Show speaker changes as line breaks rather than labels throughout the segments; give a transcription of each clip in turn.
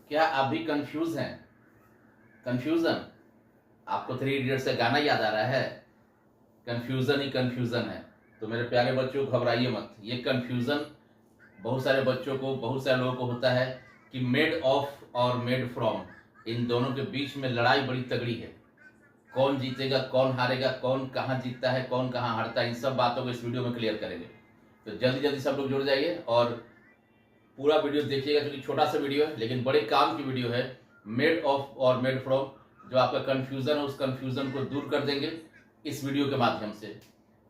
क्या आप भी कंफ्यूज हैं? कंफ्यूजन? आपको थ्री इडियट्स का गाना याद आ रहा है? कंफ्यूजन ही कंफ्यूजन है। तो मेरे प्यारे बच्चों, घबराइए मत। ये कंफ्यूजन बहुत सारे बच्चों को, बहुत सारे लोगों को होता है कि मेड ऑफ और मेड फ्रॉम, इन दोनों के बीच में लड़ाई बड़ी तगड़ी है। कौन जीतेगा, कौन हारेगा, कौन कहाँ जीतता है, कौन कहाँ हारता है, इन सब बातों को इस वीडियो में क्लियर करेंगे। तो जल्दी जल्दी सब लोग जुड़ जाइए और पूरा वीडियो देखिएगा, क्योंकि छोटा सा वीडियो है लेकिन बड़े काम की वीडियो है। मेड ऑफ और मेड फ्रॉम, जो आपका कंफ्यूजन है उस कंफ्यूजन को दूर कर देंगे इस वीडियो के माध्यम से।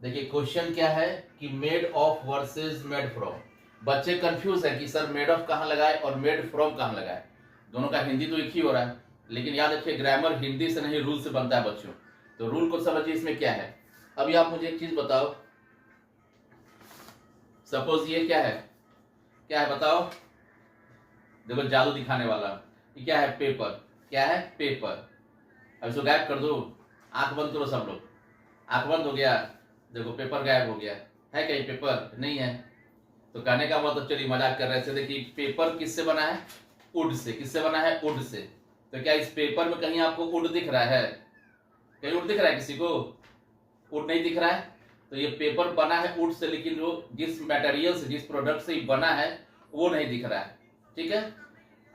देखिए क्वेश्चन क्या है कि made of versus made from. बच्चे कंफ्यूज है कि सर मेड ऑफ कहाँ लगाए और मेड फ्रॉम कहाँ लगाए। दोनों का हिंदी तो एक ही हो रहा है, लेकिन याद रखिए ग्रामर हिंदी से नहीं रूल से बनता है बच्चों। तो रूल को समझिए इसमें क्या है। अभी आप मुझे एक चीज बताओ, सपोज ये क्या है, क्या है बताओ। देखो जादू दिखाने वाला, ये क्या है? पेपर। क्या है? पेपर। अब इसको गायब कर दो, आंख बंद करो सब लोग। आंख बंद हो गया, देखो पेपर गायब हो गया। है क्या ये पेपर? नहीं है। तो कहने का मतलब, चलिए मजाक कर रहे थे। देखिए पेपर किससे बना है? Would say. किससे बना है? Would say. तो क्या इस पेपर में कहीं आपको वुड दिख रहा है? कहीं वुड दिख रहा है किसी को? वुड नहीं दिख रहा है। तो ये पेपर बना है वुड से, लेकिन वो जिस मटेरियल से, जिस प्रोडक्ट से बना है वो नहीं दिख रहा है। ठीक है।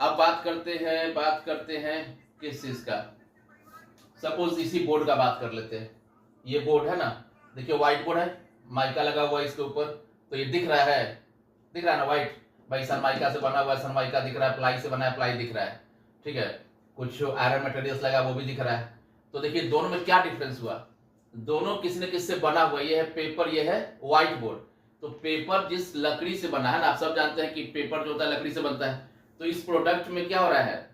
अब बात करते हैं किस चीज का। सपोज इसी बोर्ड का बात कर लेते हैं। ये बोर्ड है ना, देखिए व्हाइट बोर्ड है, माइका लगा हुआ है इसके ऊपर। तो ये दिख रहा है, दिख रहा है ना व्हाइट। भाई सनमाइका से बना हुआ है, सनमाइका दिख रहा है। प्लाई से बना है, प्लाई दिख रहा है। ठीक है। कुछ आयरन मटेरियल्स लगा वो भी दिख रहा है। तो देखिए दोनों में क्या डिफरेंस हुआ। दोनों किसी न किसी से बना हुआ। ये है पेपर, ये है व्हाइट बोर्ड। तो पेपर जिस लकड़ी से बना है ना, आप सब जानते हैं कि पेपर जो होता है लकड़ी से बनता है। तो इस प्रोडक्ट में क्या हो रहा है?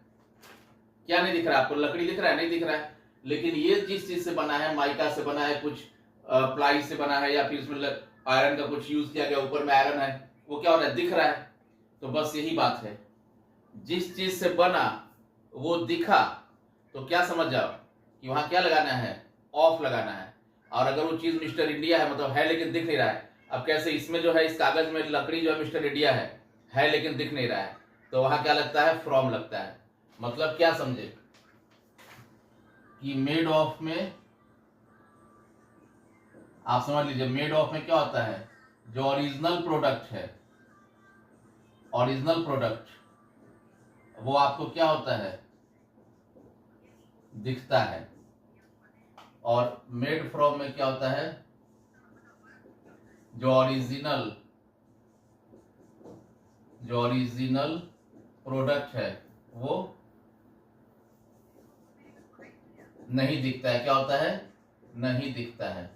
क्या नहीं दिख रहा है आपको? लकड़ी दिख रहा है? नहीं दिख रहा है। लेकिन ये जिस चीज से बना है, माइका से बना है, कुछ प्लाई से बना है, या फिर इसमें आयरन का कुछ यूज किया गया, ऊपर में आयरन है, वो क्या हो रहा है? दिख रहा है। तो बस यही बात है, जिस चीज से बना वो दिखा, तो क्या समझ जाओ कि वहां क्या लगाना है? ऑफ लगाना है। और अगर वो चीज मिस्टर इंडिया है, मतलब है लेकिन दिख नहीं रहा है। अब कैसे इसमें जो है, इस कागज में लकड़ी जो है मिस्टर इंडिया है लेकिन दिख नहीं रहा है, तो वहां क्या लगता है? फ्रॉम लगता है। मतलब क्या समझे कि मेड ऑफ में, आप समझ लीजिए मेड ऑफ में क्या होता है, जो ओरिजिनल प्रोडक्ट है, ओरिजिनल प्रोडक्ट वो आपको क्या होता है? दिखता है। और मेड फ्रॉम में क्या होता है? जो ओरिजिनल प्रोडक्ट है वो नहीं दिखता है। क्या होता है? नहीं दिखता है।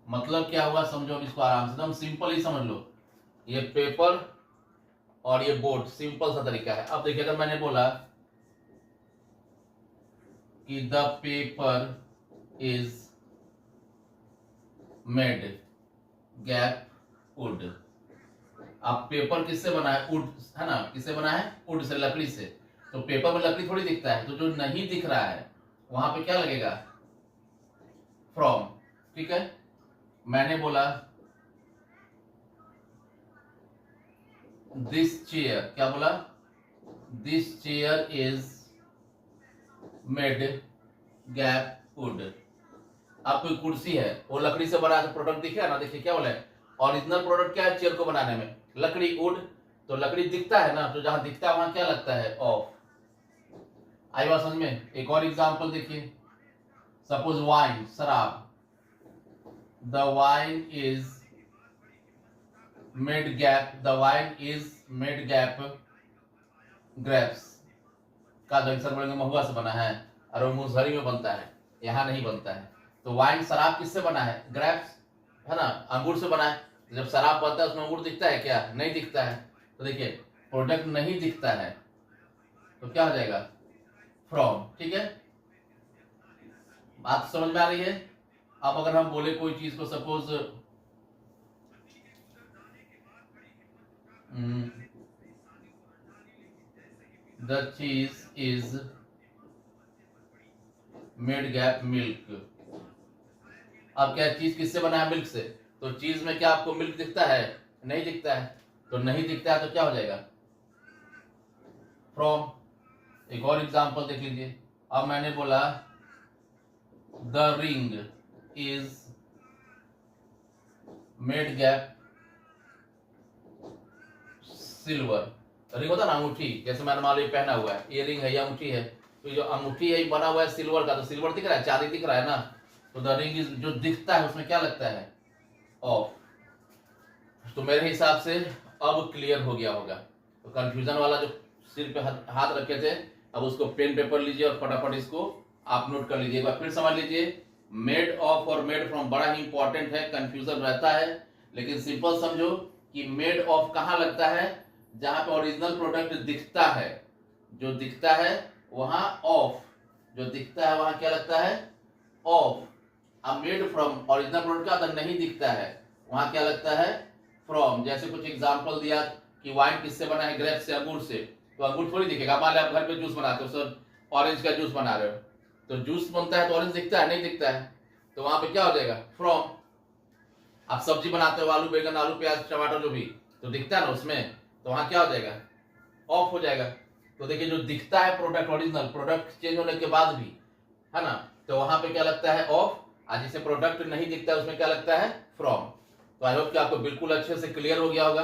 मतलब क्या हुआ समझो, इसको आराम से, एकदम सिंपल ही समझ लो। ये पेपर और ये बोर्ड, सिंपल सा तरीका है। अब देखिए, अगर मैंने बोला कि the paper is made gap would. अब पेपर किससे बना है? वुड है ना। किससे बना है? वुड से, लकड़ी से। तो पेपर में लकड़ी थोड़ी दिखता है, तो जो नहीं दिख रहा है वहां पे क्या लगेगा? फ्रॉम। ठीक है। मैंने बोला दिस चेयर, क्या बोला? This chair is made gap would. अब कोई कुर्सी है, वो लकड़ी से बना, तो प्रोडक्ट दिखेगा ना। देखिए क्या बोला है, ओरिजिनल प्रोडक्ट क्या है चेयर को बनाने में? लकड़ी, वुड। तो लकड़ी दिखता है ना, तो जहां दिखता है वहां क्या लगता है? ऑफ। आई बात समझ में? एक और एग्जांपल देखिए। सपोज वाइन, शराब। The wine is made gap, the wine is made gap grapes. का जो अक्सर बोलेंगे महुआ से बना है, और वो मुसहरी में बनता है, यहाँ नहीं बनता है। तो वाइन, शराब किससे बना है? ग्रेप्स, है ना, अंगूर से बना है। तो जब शराब बनता है उसमें अंगूर दिखता है क्या? नहीं दिखता है। तो देखिए प्रोडक्ट नहीं दिखता है, तो क्या हो जाएगा? फ्रॉम। ठीक है, बात समझ में आ रही है? अब अगर हम बोले कोई चीज को, सपोज द चीज इज मेड गैप मिल्क। अब क्या चीज किससे बना है? मिल्क से। तो चीज में क्या आपको मिल्क दिखता है? नहीं दिखता है। तो नहीं दिखता है तो क्या हो जाएगा? फ्रॉम। एक और एग्जांपल देख लीजिए, अब मैंने बोला the ring is made gap silver. Ring होता है ना अंगूठी, जैसे मैंने मान लो पहना हुआ है, ये रिंग है, ये अंगूठी है, तो जो अंगूठी है ये बना हुआ है सिल्वर का, तो सिल्वर दिख रहा है, चांदी दिख रहा है ना, तो द रिंग इज जो दिखता है उसमें क्या लगता है, ऑफ। तो मेरे हिसाब से अब क्लियर हो गया होगा। तो कंफ्यूजन वाला जो सिर पे हाथ रखे थे, अब उसको पेन पेपर लीजिए और फटाफट इसको आप नोट कर लीजिए। एक बार फिर समझ लीजिए, मेड ऑफ और मेड फ्रॉम बड़ा ही इंपॉर्टेंट है, कंफ्यूजन रहता है, लेकिन सिंपल समझो कि मेड ऑफ कहाँ लगता है, जहां पे ओरिजिनल प्रोडक्ट दिखता है, जो दिखता है वहां ऑफ, जो दिखता है वहां क्या लगता है, ऑफ। अब मेड फ्रॉम ओरिजिनल प्रोडक्ट का अगर नहीं दिखता है वहां क्या लगता है, फ्रॉम। जैसे कुछ एग्जांपल दिया कि वाइन किससे बना है, ग्रेप से, अंगूर से, तो अंगूर थोड़ी दिखेगा। मान लो आप घर पे जूस बनाते हो, सर ऑरेंज का जूस बना रहे हो, तो जूस बनता है तो ऑरेंज दिखता है, नहीं दिखता है, तो वहां पे क्या हो जाएगा, फ्रॉम। आप सब्जी बनाते हो, आलू बैगन, आलू प्याज टमाटर जो भी, तो दिखता है ना उसमें, तो वहां क्या हो जाएगा, ऑफ हो जाएगा। तो देखिए जो दिखता है प्रोडक्ट, ओरिजिनल प्रोडक्ट चेंज होने के बाद भी, है ना, तो वहां पे क्या लगता है, ऑफ। और जिसे प्रोडक्ट नहीं दिखता है उसमें क्या लगता है, फ्रॉम। तो आई होप कि आपको बिल्कुल अच्छे से क्लियर हो गया होगा।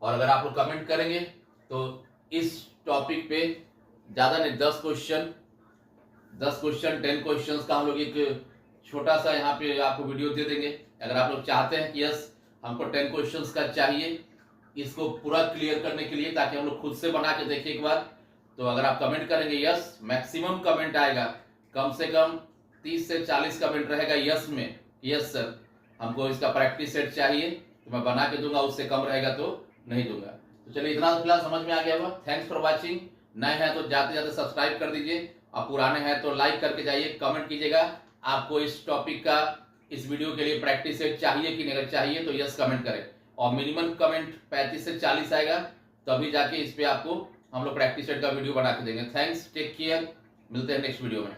और अगर आप लोग कमेंट करेंगे तो इस टॉपिक पे ज्यादा नहीं 10 क्वेश्चन 10 क्वेश्चन का हम लोग एक छोटा सा यहाँ पे आपको वीडियो दे देंगे। अगर आप लोग चाहते हैं कि यस हमको 10 क्वेश्चंस का चाहिए इसको पूरा क्लियर करने के लिए, ताकि हम लोग खुद से बना के देखें एक बार, तो अगर आप कमेंट करेंगे यस, मैक्सिमम कमेंट आएगा, कम से कम 30 से 40 कमेंट रहेगा यस में, यस सर हमको इसका प्रैक्टिस सेट चाहिए, तो मैं बना के दूंगा, उससे कम रहेगा तो नहीं दूंगा। तो चलिए इतना फिलहाल समझ में आ गया होगा। Thanks for watching. नए हैं तो जाते जाते सब्सक्राइब कर दीजिए, और पुराने हैं तो लाइक करके जाइए, कमेंट कीजिएगा आपको इस टॉपिक का, इस वीडियो के लिए प्रैक्टिस सेट चाहिए कि नहीं, अगर चाहिए तो यस कमेंट करें, और मिनिमम कमेंट 35 से 40 आएगा, तभी जाके इस पे आपको हम लोग प्रैक्टिस सेट का वीडियो बना के देंगे। थैंक्स, टेक केयर, मिलते हैं नेक्स्ट वीडियो में।